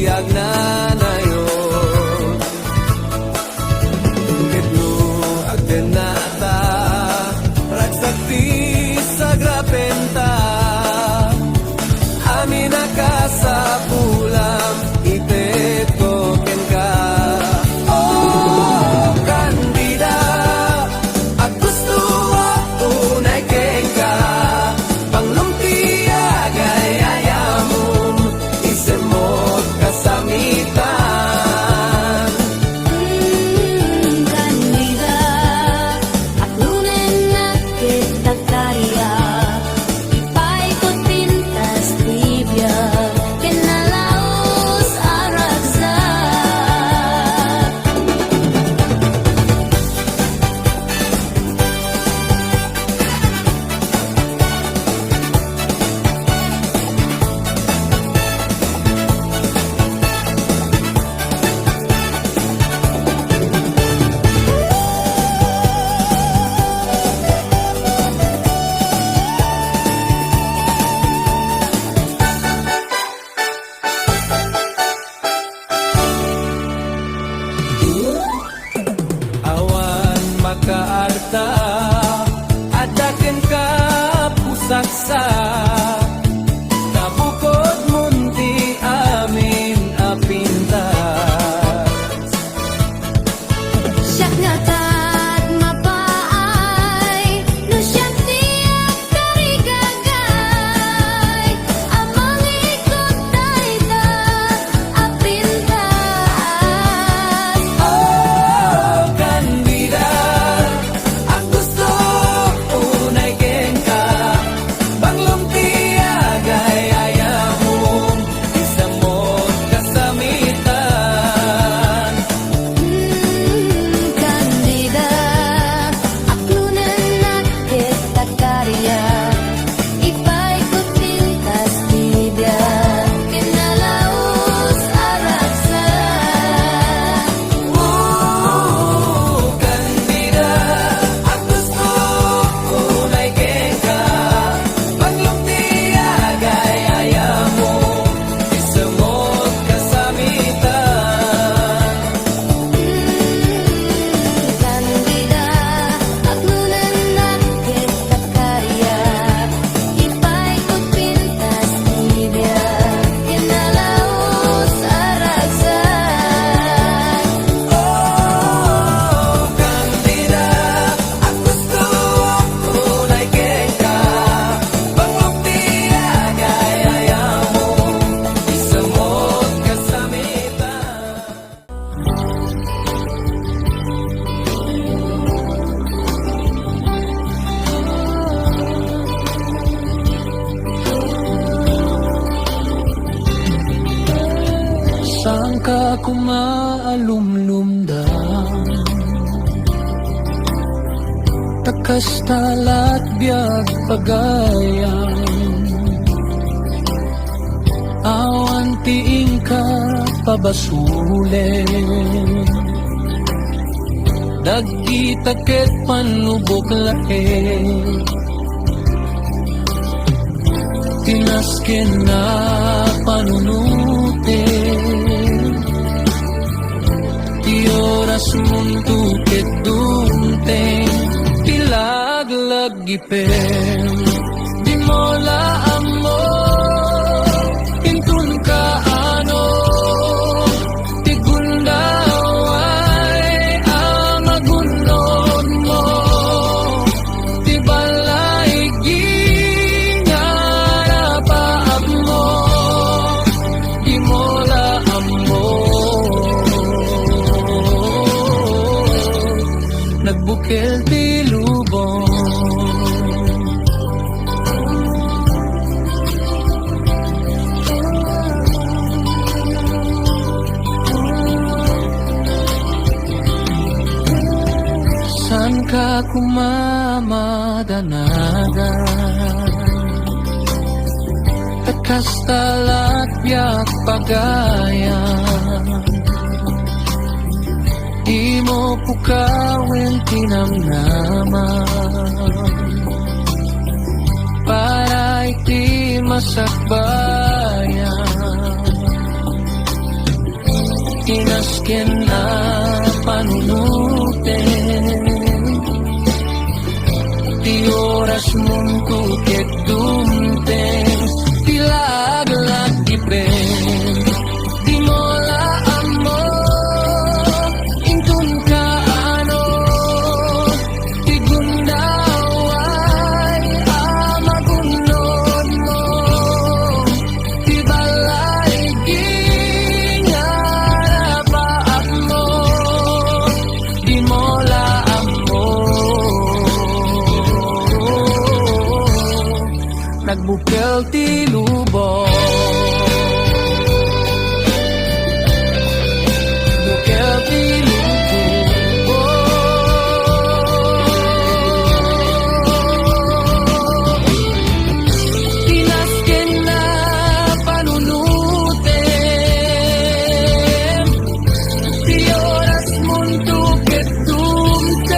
biag na nayon. Kitno agdenata ragsakti sa grapenta, amin sa pulam itet ko ken ka. Oh kandida at gusto ako unay ken ka, panglumtiya gayayamon isemot kasamitan. Kandida at lunen na kita karya, ipaikot pintas tibya kinalaos aragsa. Awan makaarta adaken ka pusaksa, kabukod munti amin apintas. Siyak nga tat mapaay, no siyak tiyak karigagay, amang ikot dayta apintas. Oh kandida ang gusto unay ken ka, panglumtiya gayayamon isamot kasamitan. Kandida at lunen na kita karya, ipaikot pintas tibya kinalaos aragsa. Kandida ang gusto unay ken ka, panglumtiya gayayamon isamot kasamitan. Kandida at lunen na kita karya, ipaikot pintas tibya kinalaos aragsa. Kandida ang gusto unay ken ka, panglumtiya gayayamon isamot kasamitan. Saan ka kumaalumlumdam, takas talat biag pagayan, awan tiing ka pabasulen, dagita ket panubok lahe, tinasken na panunute, ti oras muntu ket dunteng pilaglag gipem, di mola amo intun ka ano, ti gundaway amagunod mo, ti balay ginarapaap mo, di mola amo. Nagbukel ti lubong, saan ka kumamadanagan, takas talat biak pagayan, di mo pukawin tinamnaman, para iti masakbayan, Tinasken na panunutin, ti oras mong tukit dumteng, tilaglag ipen, di mo laan mo, intun ka ano, ti gundaway, amagunod mo, ti balay gingarapaan mo, di mo laan mo. Nagbukel ti lubong, bukel ti lubong, tinasken na panunutin, ti oras mong tukit dumteng,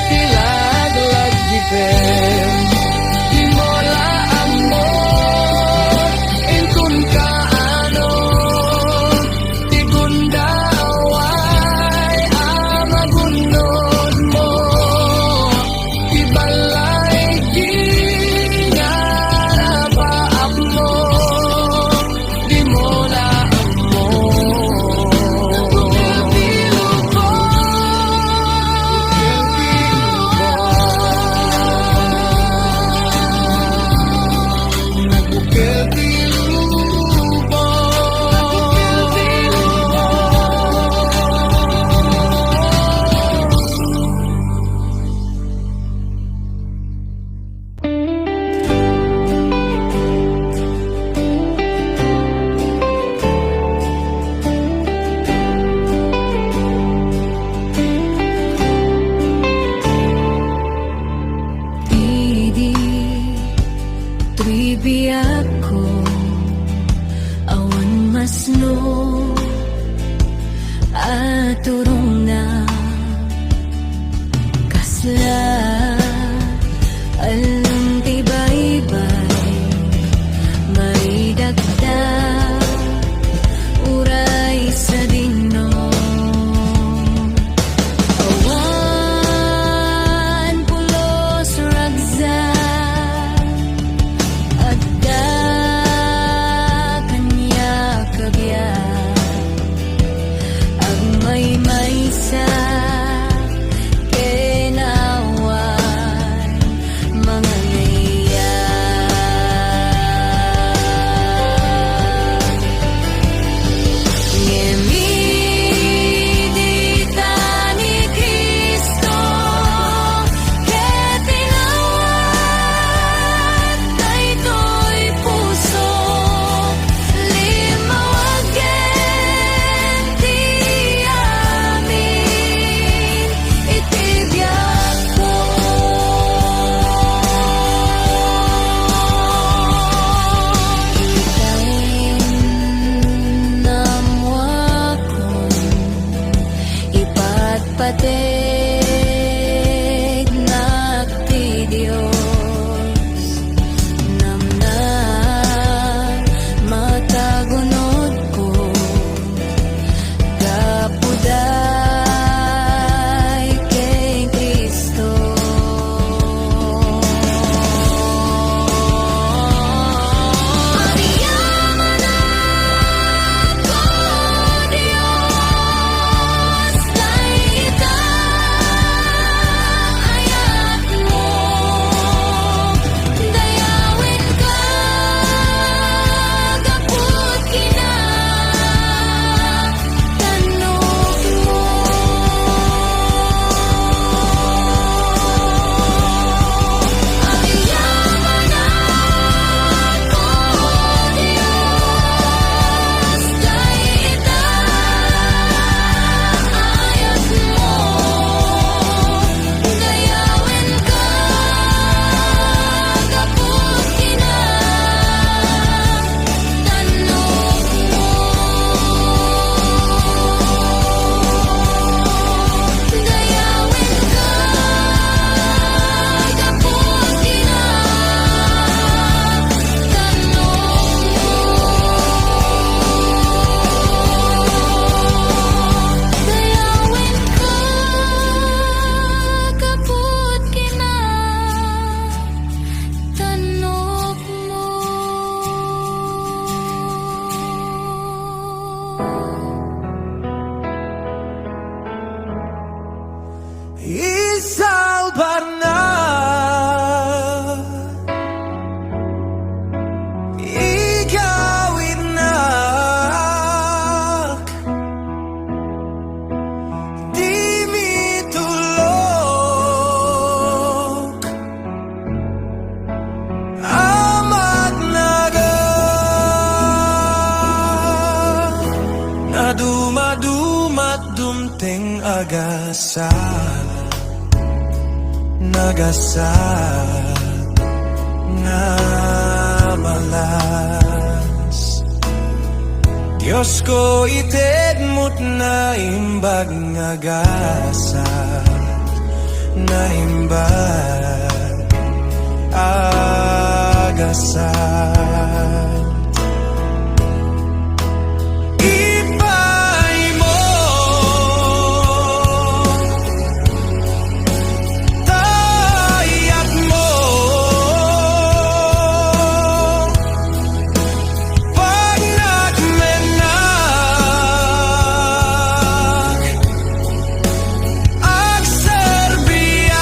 tilaglag ipen, di mo laan mo, intun ka ano, ti gundaway, amagunod mo, ti balay gingarapaan mo, di mo laan mo. Nagbukel ti Idi trivia ko awan masno aturong na kasla alam ti baybay may dagdag uray sa dinno. Awan pulos ragza adda kanya kabiyak ag may maysa kenawa igawid na di mitulog amat naga na dumadumat dumteng agasal nagasal nga malas Diyos ko ited mo't na imbag nga gasal na imbag agasal Ipay mo tayat mo pag nagmenak ang serbiyak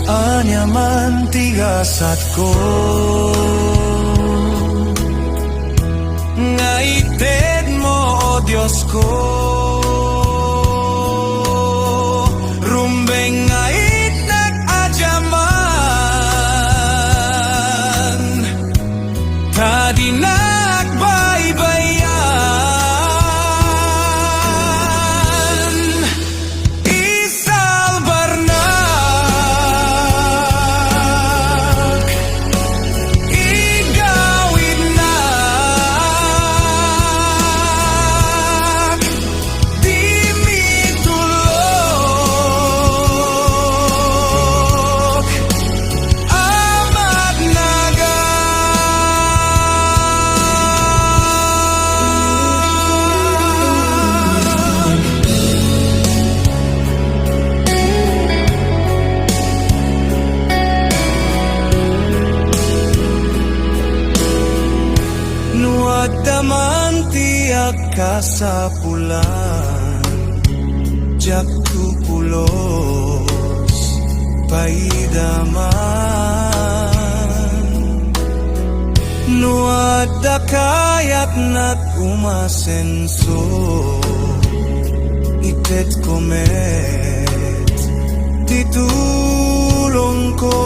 anyaman tigasat ko nga ited mo o Diyos ko rumbeng nga nag-adyaman tadi nagbaybayan isalbarnak igawid na di mitulog amat naga nuwag daman tiyak ka sa pulan jak tupulos paidaman nuwag da kayat nat umasenso itet komet ditulong ko